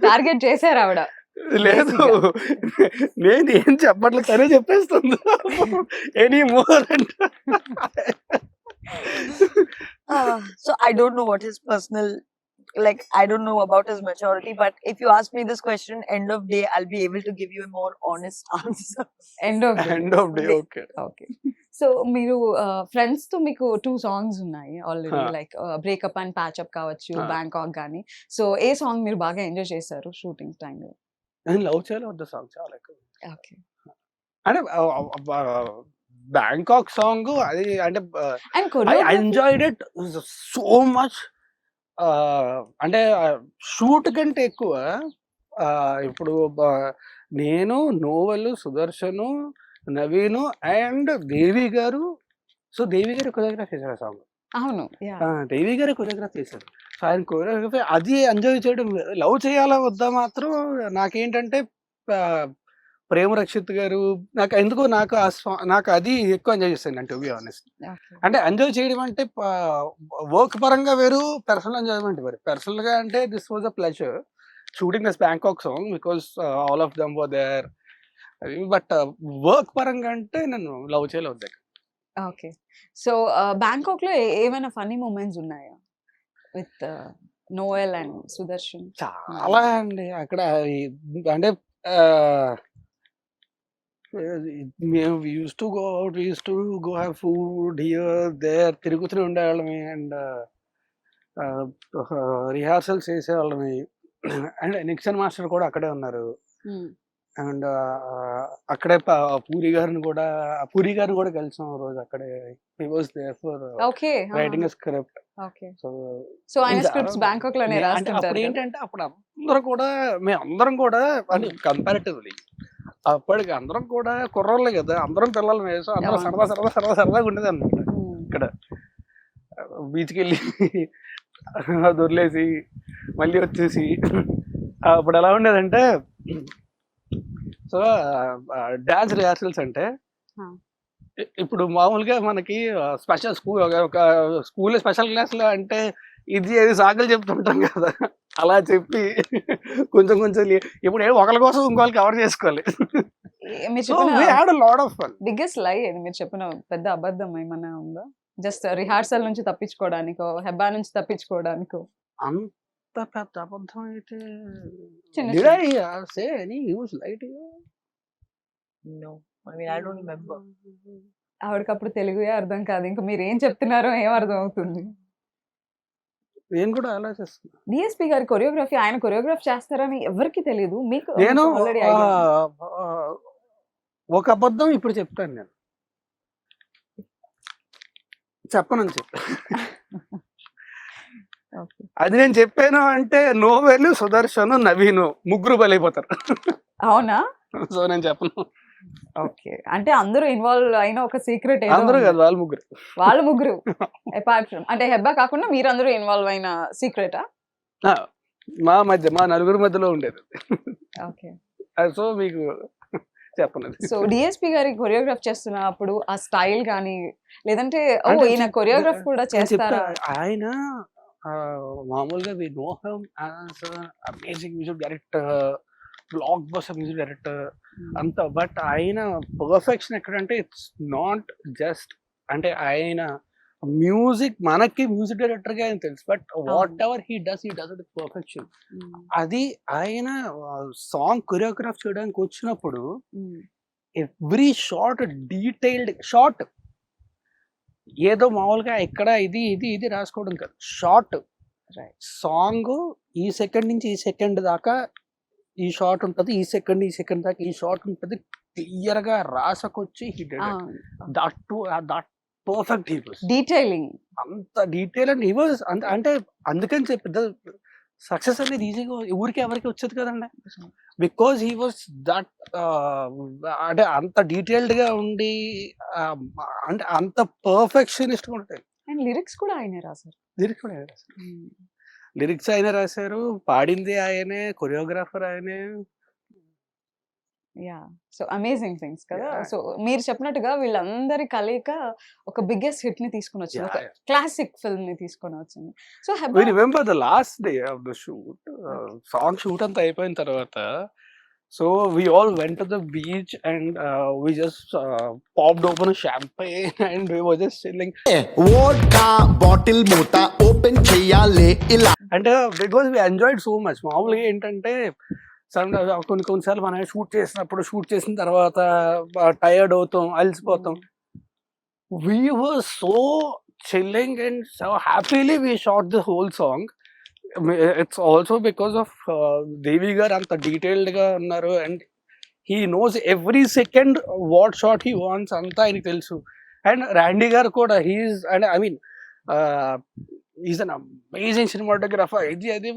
Target చేశారు ఆవిడ. లేదు, నేను ఏం చెప్పట్లేదు, తనే చెప్పేస్తుంది. ఎనీ మోర్ అంట. So I don't know what his personal, like I don't know about his maturity, but if you ask me this question, end of day, I'll be able to give you a more honest answer. End of End of day, okay. Okay. So మీరు friends తో మీకు 2 songs ఉన్నాయి already, Huh. Like breakup and patchup కావచ్చు, Huh. Bangkok గానీ. So ఏ song మీరు బాగా enjoy చేశారు షూటింగ్ టైంలో? నేను లవ్ చేయాలి వద్ద సాంగ్ చాలా ఎక్కువ. ఓకే. అంటే బ్యాంకాక్ సాంగ్ అది అంటే and I choreography enjoyed it so much. అంటే షూట్ కంటే ఎక్కువ ఇప్పుడు నేను, నోవెల్, సుదర్శను, నవీను అండ్ దేవి గారు. సో దేవి గారు కొరియోగ్రఫీ చేశారు ఆ సాంగ్. అవును. యా. దేవి గారే కొరియోగ్రఫీ చేశారు. సో ఆయన కొరియోగ్రఫీ అది ఎంజాయ్ చేయడం. లవ్ చేయాలా వద్దా మాత్రం నాకేంటంటే ప్రేమ రక్షిత్ గారు నాకు ఎందుకో నాకు అది ఎక్కువ ఎంజాయ్ చేస్తాను అంటే, టు బి ఆనెస్ట్. ఓకే. అంటే ఎంజాయ్ చేయడం అంటే వర్క్ పరంగా వేరు, పర్సనల్ ఎంజాయ్మెంట్ వేరు. పర్సనల్ గా అంటే this was a pleasure shooting this Bangkok song because all of them were there. But work పరంగా అంటే నేను లవ్ చేయలేదు. ఓకే. సో బ్యాంకాక్ లో ఏమైనా ఫన్నీ మూమెంట్స్ ఉన్నాయా విత్ నోయల్ అండ్ సుదర్శన్? చాలా అండి అక్కడ అంటే మేము use to go out, use to go have food here there, తిరుగుతూనే ఉండేవాళ్ళమి. అండ్ రిహార్సల్స్ చేసేవాళ్ళమి. అండ్ నిక్సన్ మాస్టర్ కూడా అక్కడే ఉన్నారు. అండ్ అక్కడే పూరి గారిని కూడా కలిసాం రోజు అక్కడే. He was there for okay. Writing a script. Okay. So so ఆయన స్క్రిప్ట్స్ బ్యాంకాక్ లోనే అంటే రాస్తుంటారు అప్పుడు కదా? ఏంటంటే అప్పుడు మేమందరం కూడా అంటే కంపారిటివ్లీ అప్పటికి అందరం కూడా కుర్రోళ్ళే కదా, అందరం పిల్లలు వేసాం, అందరం సరదాగా ఉండేది అనమాట. ఇక్కడ బీచ్కి వెళ్ళి దొర్లేసి మళ్ళీ వచ్చేసి అప్పుడు ఎలా ఉండేదంటే, సో డాన్స్ రిహార్సల్స్ అంటే ఇప్పుడు మామూలుగా మనకి స్పెషల్ ఒక స్కూల్లో స్పెషల్ క్లాస్లో అంటే ఇది సాకులు చెప్తుంటాం కదా, అలా చెప్పి కొంచెం ఇప్పుడు ఒకరి కోసం ఇంకోళ్ళు కవర్ చేసుకోవాలి. మీరు So we had a lot of fun. Biggest లై ఇది మీరు చెప్పిన పెద్ద అబద్ధం ఏమన్నా ఉందా? జస్ట్ రిహార్సల్ నుంచి తప్పించుకోవడానికో, హెబ్బా నుంచి తప్పించుకోవడానికో? అంత పెద్ద అబద్ధం అయితే చిన్న did చిన్న. I say any huge lie to you? No, I mean I don't remember. ఆవిడకప్పుడు తెలుగే అర్థం కాదు, ఇంకా మీరు ఏం చెప్తున్నారో ఏం అర్థం అవుతుంది? నేను కూడా ఆలోచిస్తున్నా. డిఎస్పి గారి కొరియోగ్రఫీ ఆయన కొరియోగ్రాఫ్ చేస్తారని ఎవరికి తెలియదు, మీకు నేను ఆల్రెడీ ఒక అబద్ధం ఇప్పుడు చెప్తాను. నేను చెప్పనని చెప్పి అది నేను చెప్పాను అంటే నోవెల్, సుదర్శన్, నవీన్ ముగ్గురు బలైపోతారు. అవునా? సో నేను చెప్పను. ఓకే, అంటే అందరూ ఇన్వాల్వ్ అయిన ఒక సీక్రెట్ అందరూ కాదు, వాళ్ళు ముగ్గురు. వాళ్ళు ముగ్గురు అపార్ట్ ఫ్రమ్ అంటే హెబ్బా కాకుండా మీరందరూ ఇన్వాల్వ్ అయిన సీక్రెటా? మా మధ్య, మా నలుగురు మధ్యలో ఉండేది. ఓకే, సో మీకు చెప్పను. సో డిఎస్పి గారి కొరియోగ్రాఫ్ చేస్తున్నప్పుడు ఆ స్టైల్ కానీ లేదంటే ఓ అంటే ఈయన కొరియోగ్రాఫ్ కూడా నేను చెప్తా, చేస్తారా? ఆయన మామూలుగా we know him as amazing music director, block buster music director అంతా. బట్ ఆయన పర్ఫెక్షన్ ఎక్కడంటే ఇట్స్ నాట్ జస్ట్ అంటే ఆయన మ్యూజిక్, మనకి మ్యూజిక్ డైరెక్టర్ గా ఆయన తెలుసు, but what ever he does it perfection. అది ఆయన సాంగ్ కొరియోగ్రాఫ్ చేయడానికి వచ్చినప్పుడు ఎవ్రీ షార్ట్ డీటెయిల్డ్ షార్ట్, ఏదో మామూలుగా ఇక్కడ ఇది ఇది ఇది రాసుకోవడం కాదు. షార్ట్ సాంగ్ ఈ సెకండ్ నుంచి ఈ సెకండ్ దాకా ఈ షార్ట్ ఉంటుంది, ఈ సెకండ్ దాకా ఈ షార్ట్ ఉంటుంది, క్లియర్ గా రాసకొచ్చి that perfect. He was detailing, అంత డీటెయిల్ అండ్ హీ వాస్ అంటే అందుకని చెప్పి సక్సెస్ అనేది ఈజీగా ఊరికి ఎవరికి వచ్చేది కదండి. బికాజ్ హీ వాస్ దట్ అంటే అంత డీటెయిల్డ్ గా ఉండి అంటే అంత పర్ఫెక్షనిస్ట్ ఉంటాయి. అండ్ లిరిక్స్ కూడా ఆయనే రాశారు. లిరిక్స్ కూడా ఆయనే రాశారు. లిరిక్స్ ఆయన రాశారు, పాడింది ఆయనే, కొరియోగ్రాఫర్ ఆయనే. యా, సో అమేజింగ్ థింగ్స్ కదా. Yeah. సో మీరు చెప్పినట్టుగా వీళ్ళందరి కలయిక ఒక బిగ్గెస్ట్ హిట్ ని తీసుకొని వచ్చింది, ఒక Yeah. క్లాసిక్ ఫిల్మ్ ని తీసుకొని వచ్చింది. So We remember the last day of the shoot, song shoot అంతా అయిపోయిన తర్వాత, so we all went to the beach and we just popped open a champagne and we were just chilling. Vodka bottle మూత open చెయ్యాలే ఇలా. అంటే because we enjoyed so much. మామూలుగా ఏంటంటే కొన్నిసార్లు మనం షూట్ చేసిన తర్వాత టైర్డ్ అవుతాం, అలసిపోతాం. We were so chilling and so happily we shot the whole song. It's also because of Devi garu anta detailed ga unnaru and he knows every second what shot he wants anta ayiniki telusu. And Randy garu kuda he's an amazing cinematographer,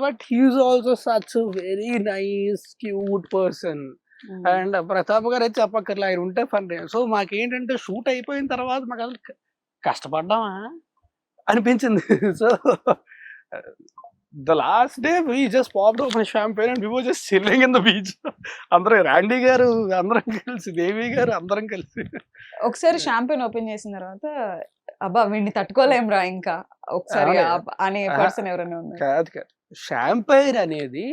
but he's also such a very nice, cute person. And Pratap గారు అయితే చెప్పక్కర్లే, ఆయన ఉంటే fun. So మాకేంటంటే shoot అయిపోయిన తర్వాత మాకు అసలు కష్టపడ్డామా అనిపించింది. So the last day we just popped open champagne and we were just chilling in the beach. అందరం, రాండీ గారు అందరం కలిసి, దేవి గారు అందరం కలిసి. ఒకసారి షాంపెయిన్ ఓపెన్ చేసిన తర్వాత అబ్బా వీడిని తట్టుకోలేంరా ఇంకా ఒకసారి అనే పర్సన్ ఎవరైనా ఉన్నారు? కాదు, షాంపెయిన్ అనేది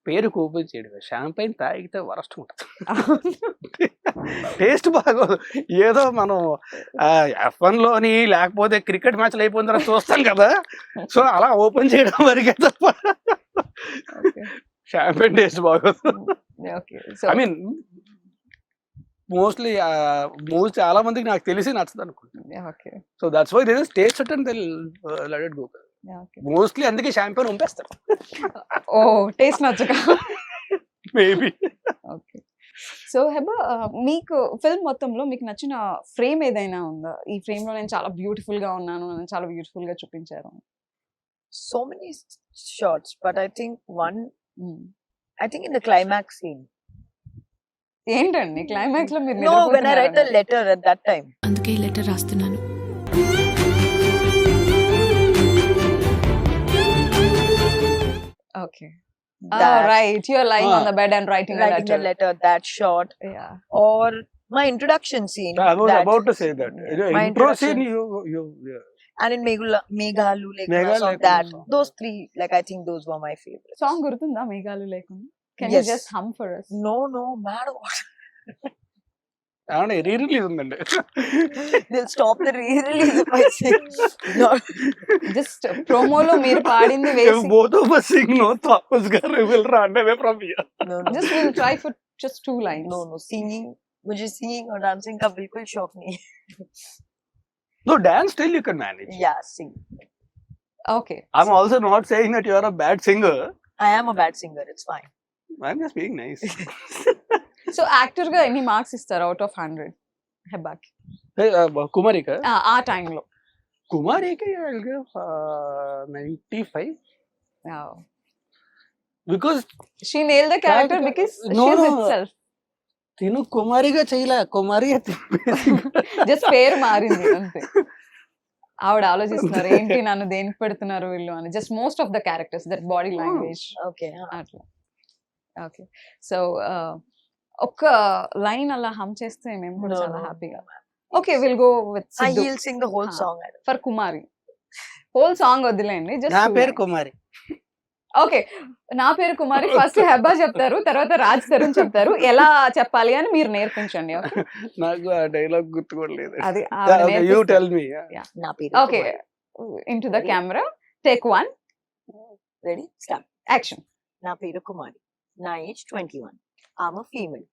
పేరుకు ఓపెన్ చేయడం. షాంపెయిన్ తాగితే వరస్ట్ ఉంటుంది, టేస్ట్ బాగోదు. ఏదో మనం F1 లోని లేకపోతే క్రికెట్ మ్యాచ్లు అయిపోయిన తర్వాత చూస్తాం కదా, సో అలా ఓపెన్ చేయడం వరకే తప్ప షాంపెయిన్ టేస్ట్ బాగోదు. ఐ మీన్ మోస్ట్లీ చాలా మందికి నాకు తెలిసి నచ్చదు అనుకుంటా. So that's why they just taste it and they let it go. Mostly అందుకే షాంపెయిన్ పంపేస్తారు. ఓ టేస్ట్ నచ్చక మేబీ. ఓకే, సో హెబా మీకు ఫిల్మ్ మొత్తంలో మీకు నచ్చిన ఫ్రేమ్ ఏదైనా ఉందా? ఈ ఫ్రేమ్ లో నేను చాలా బ్యూటిఫుల్ గా ఉన్నాను, నేను చాలా బ్యూటిఫుల్ గా చూపించారు. So many shots, but I think in the climax scene. ఏంటండి క్లైమాక్స్ లో మీరు? No, when I read the letter at that time. అందుకే ఈ లెటర్ రాస్తున్నాను. Okay. Right. You're lying on the bed and writing a the letter, that shot. Yeah. Or my introduction scene. I was about to say that. My Intro introduction. scene, you And in Meghalu, Meghalu, that. Those three, I think those were my favorites. Song గుర్తుందా మేఘాలు లేకుండా? Can Yes. you just hum for us? No, mad what? అవునా, రీ-రిలీజ్ ఉందండి. They'll stop the re-release if I sing. Just ప్రోమోలో మీరు పాడింది వేసి. Both of us sing, no, Thomas garu will run away from here. No. Just we'll try for just 2 lines. No, singing. मुझे singing और dancing का बिल्कुल शौक नहीं है. No, dance still you can manage. Yeah, sing. Okay. I'm also not saying that you are a bad singer. I am a bad singer. It's fine. I'm just being nice. So actor గా ఎన్ని marks ఇస్తారు out of 100 హెబ్బాకి Hey, Kumarika. ఆ టైంలో? Kumarika, I'll give 95 because she nail the character because No, she is no. Itself. తిను కుమారిగా చేయలే, కుమారి just పేరు మారింది అంతే. ఆవిడ ఆలోచిస్తున్నారు ఏంటి నన్ను దేనికి పెడుతున్నారు వీళ్ళు అని. Just most of the characters that body language Okay. అట్లా. ఓకే. సో ఒక్క లైన్ అలా హమ్ చేస్తే మేము కూడా No, చాలా no. హ్యాపీగా. Okay, will go with He'll sing the whole song. For Kumari. Whole song వదిలేండి. నా జస్ట్ పేరు కుమారి. ఓకే, నా పేరు కుమారి. ఫస్ట్ హెబ్బా చెప్తారు, తర్వాత రాజ్ తరుణ్ చెప్తారు. ఎలా చెప్పాలి అని మీరు నేర్పించండి. ఓకే, నాకు ఆ డైలాగ్ గుర్తు కూడా లేదు. అది you tell me. Na peru okay, Kumari. In to the camera, take 1, Ready? Start. Action. నా పేరు కుమారి. నా ఏజ్ 21. ఆమె ఫీమేల్.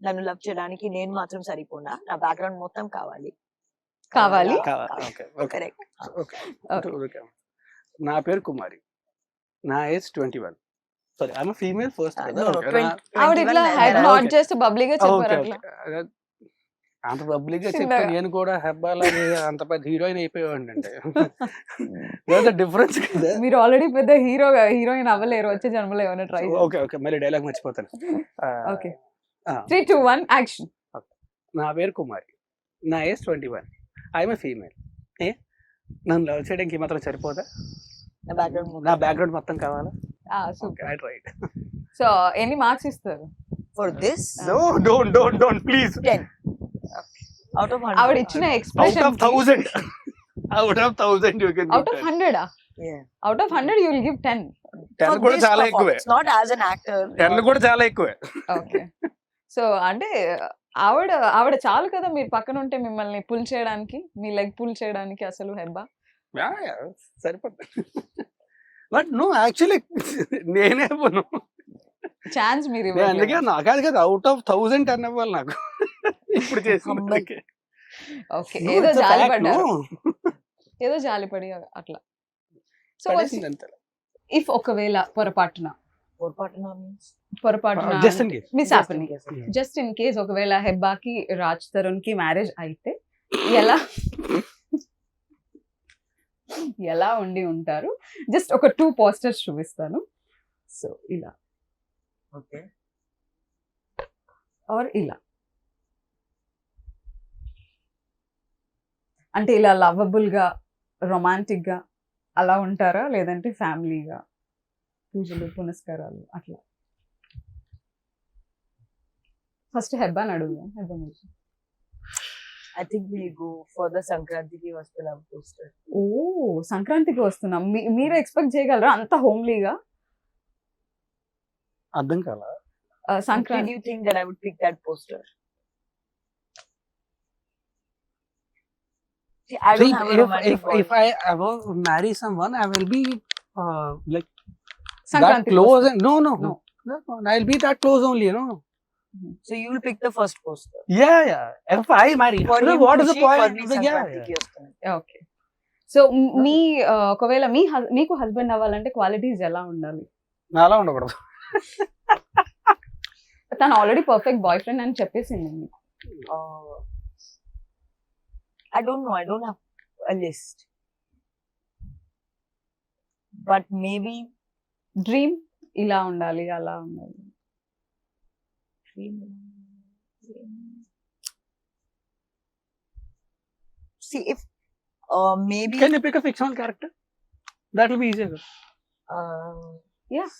నన్ను లవ్ చేయడానికి నేను మాత్రం సరిపోనా, నా బ్యాక్గ్రౌండ్ మొత్తం కావాలి. కావాలి? Okay okay correct. ఓకే. నా పేరు కుమారి. నా age 21. Sorry, I'm female first కదా. ఆవిడ ఇట్లా హెడ్ నాట్ చేస్తూ బబ్లీగా చెప్పారు అట్లా. అంత పబ్లిక్ గా చెప్తే చిన్నగా. నేను కూడా హెబ్బాలాగే అంత పెద్ద హీరోయిన్ అయిపోయాడు అంటే డిఫరెన్స్ కదా. మీరు ఆల్రెడీ పెద్ద హీరోయిన్ అవ్వలేరు వచ్చే జన్మలో ఏమైనా ట్రై. ఓకే ఓకే, మళ్ళీ డైలాగ్ మర్చిపోతాను. Okay, 3, 2, 1 action. నా పేరు కుమారి. నా ఏజ్ 21. I'm female. నన్ను లవ్ చేయడానికి మాత్రం సరిపోదా? నా బ్యాక్గ్రౌండ్ మొత్తం కావాలా? సూపర్. రైట్. సో ఎన్ని మార్క్స్ ఇస్తారు? For this No, don't please. 10 out of 100. ఆవిడ ఇచ్చిన Out expression of 1000. Out of 1000 you can out of 100 Yeah. Out of 100 you will give 10. 10 For కూడా this చాలా ఎక్కువే. performance, not as an actor. 10 కూడా చాలా ఎక్కువే. ఓకే. సో అంటే ఆవిడ చాలు కదా మీరు పక్కన ఉంటే మిమ్మల్ని పుల్ చేయడానికి, మీ లెగ్ పుల్ చేయడానికి అసలు హెబ్బా. సరిపోతుంది. బట్ నో, యాక్చువల్లీ నేనే పోను. ఛాన్స్ మీరు అందుకే ఇవ్వండి. నాకాదు కదా, అవుట్ ఆఫ్ 1000 10 అవ్వాలి నాకు ఇప్పుడు చేసింది. ఓకే, ఏదో జాలి పడ్డారు, ఏదో జాలిపడి అట్లా. సో ఇఫ్ ఒకవేళ పొరపాటున just in case miss happening, just in case ఒకవేళ హెబ్బాకి రాజ్ తరుణ్ కి మ్యారేజ్ అయితే ఎలా ఉండి ఉంటారు? జస్ట్ ఒక 2 పోస్టర్స్ చూపిస్తాను. సో ఇలా Okay. ఆర్ ఇలా, అంటే ఇలా లవబుల్ గా, రొమాంటిక్ గా అలా ఉంటారా, లేదంటే ఫ్యామిలీగా పూజలు పునస్కారాలు అట్లా? ఫస్ట్ హెబ్బాని అడుగుదాం. హెబ్బా మీరు. I think we'll go for the Sankrantiki Vastulam poster. ఓ, సంక్రాంతికి వస్తున్నాం. మీరు ఎక్స్పెక్ట్ చేయగలరా అంత హోమ్లీగా? అర్థం కాలా? Did Sankranti you think that I would pick that poster? See, I don't have a romantic if I ever marry someone, I will be like that Sankranti close. No. No. I'll be that close only, So you will pick the first poster. Yeah. If I marry, For him, what is the Kushi, for point? me, Sankrantiki Vastulam. Okay. So మీ ఒకవేళ మీకు husband అవ్వాలంటే qualities ఎలా ఉండాలి? నాలా ఉండకూడదు. తను already perfect boy friend అని చెప్పేసింది మీకు. I don't know. I don't have a list. But maybe dream ఇలా ఉండాలి, అలా ఉండాలి. see if maybe Can you pick a fictional character? That will be easier. Yeah.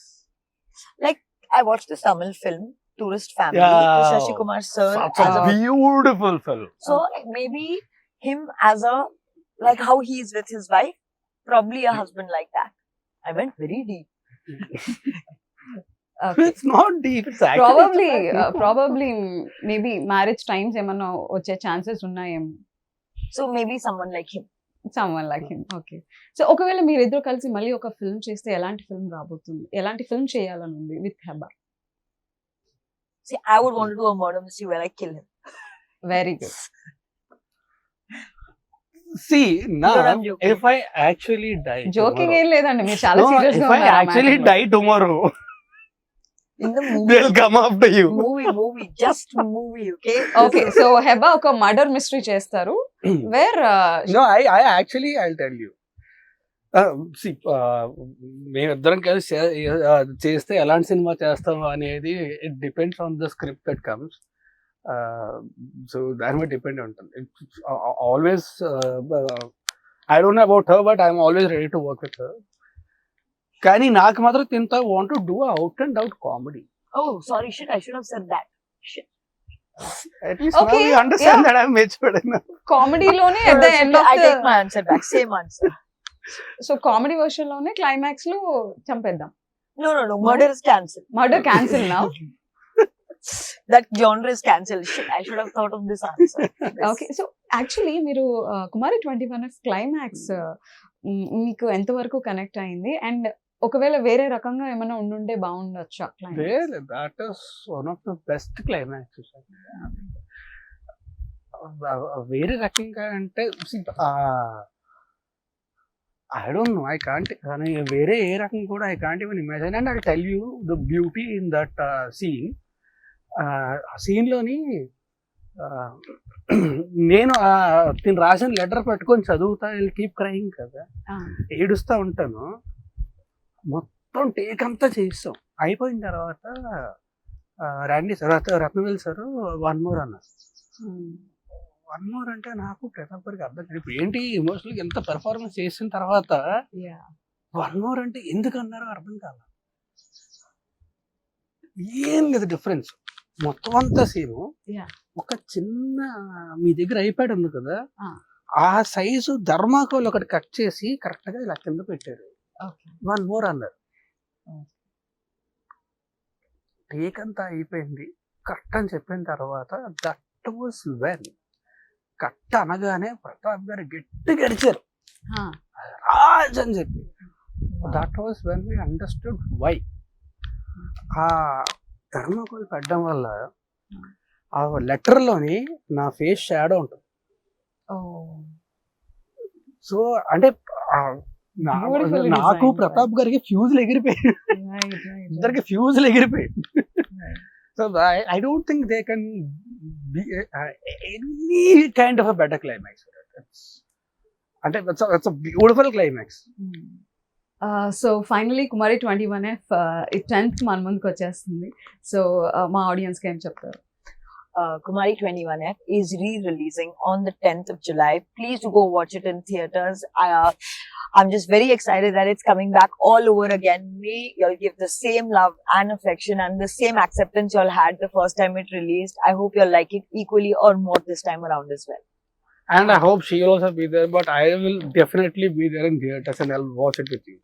like I watched this Tamil film Tourist Family Yeah. with Shashi Kumar sir Such as a a, beautiful film. so maybe him as a, like how he is with his wife, probably a husband like that. I went very deep. It's not deep. It's actually probably maybe marriage times ఏమన్నా వచ్చే chances ఉన్నాయేమో. So maybe someone like him. Someone like him. Okay. So ఒకవేళ మీరిద్దరు కలిసి మళ్ళీ ఒక film చేస్తే ఎలాంటి ఫిల్మ్ రాబోతుంది? ఎలాంటి ఫిల్మ్ చేయాలని ఉంది with Hebah? See, I would want to do a murder mystery where I kill him. Very good. See, now, No, I'm joking. if I actually die joking tomorrow- ఏం లేదండి, మీరు చాలా No, సీరియస్ గా if I ఉన్నారు ఆ actually matter లో. die tomorrow, In the movie. they'll come after you. movie, just movie, okay? Okay, so Heba ఒక murder mystery చేస్తారు wear No, I actually, I'll tell you. See, మేమిద్దరం కలిసి చేస్తే ఎలాంటి సినిమా చేస్తాం అనేది it depends on the script that comes. So దాని మీద డిపెండ్ ఉంటుంది. Always I don't know about her, but I'm always ready to work with her. కానీ నాకు మాత్రం think want to do out and out comedy. Oh, sorry, shit, I should have said that. Shit. At least Okay, now you understand yeah. that I'm matured enough. కామెడీలోనే at the end of I the take my answer back. Same answer. So comedy version లోనే climax లో చంపేద్దాం, No. Murder is cancelled. Murder cancel నా. That genre is cancelled. Shit, I should have thought of this answer. Okay, so actually మీరు కుమారి 21 climax మీకు ఎంతవరకు connect అయింది, and ఒకవేళ వేరే రకంగా ఏమైనా ఉండుంటే బాగుండొచ్చా climax? Well, that is one of the best climaxes. వేరే రకంగా అంటే I don't know, I can't, కానీ వేరే ఏ రకం కూడా I can't even imagine. And I tell you the beauty in that scene. ఆ సీన్లోని నేను తిను రాసిన లెటర్ పట్టుకొని చదువుతా, విల్ కీప్ క్రైయింగ్ కదా, ఏడుస్తూ ఉంటాను. మొత్తం టేక్ అంతా చేస్తాం, అయిపోయిన తర్వాత రండి సార్, రత్నవేల్ సార్ 1 more అన్నారు. 1 more అంటే నాకు ప్రతి ఒక్కరికి అర్థం కాదు. ఇప్పుడు ఏంటి ఎమోషనల్గా ఎంత పెర్ఫార్మెన్స్ చేసిన తర్వాత 1 more అంటే ఎందుకు అన్నారో అర్థం కాదు. ఏం లేదు డిఫరెన్స్, మొత్తం అంతా సేమ్. ఒక చిన్న మీ దగ్గర ఐప్యాడ్ ఉంది కదా, ఆ సైజు ధర్మాకోల్ ఒకటి కట్ చేసి కరెక్ట్ గా ఇలా కింద పెట్టారు. 1 more అన్నారు. టేక్ అంతా అయిపోయింది, కట్ అని చెప్పిన తర్వాత దట్ వాస్ వెన్, కట్ అనగానే ప్రతాప్ గారు గట్టి గడిచారు రాజ్ అని చెప్పి. That was when we understood why. ఆ ధర్మకోల్ పెట్టడం వల్ల ఆ లెటర్లోని నా ఫేస్ షాడో ఉంటుంది. సో అంటే Beautifully నాకు designed, ప్రతాప్ గారికి ఫ్యూజులు ఎగిరిపోయాయి, ఇద్దరికి ఫ్యూజులు ఎగిరిపోయాయి. So I don't think they can be any kind of a better climax. అంటే it's a beautiful climax. So finally Kumari 21F 10th మన ముందుకు వచ్చేస్తుంది. సో మా ఆడియన్స్కి ఏం చెప్తారు? Kumari 21F is re-releasing on the 10th of July. Please do go watch it in theaters. I'm just very excited that it's coming back all over again. May y'all give the same love and affection and the same acceptance y'all had the first time it released. I hope you'll like it equally or more this time around as well. And I hope she will also be there, but I will definitely be there in theaters and I'll watch it with you.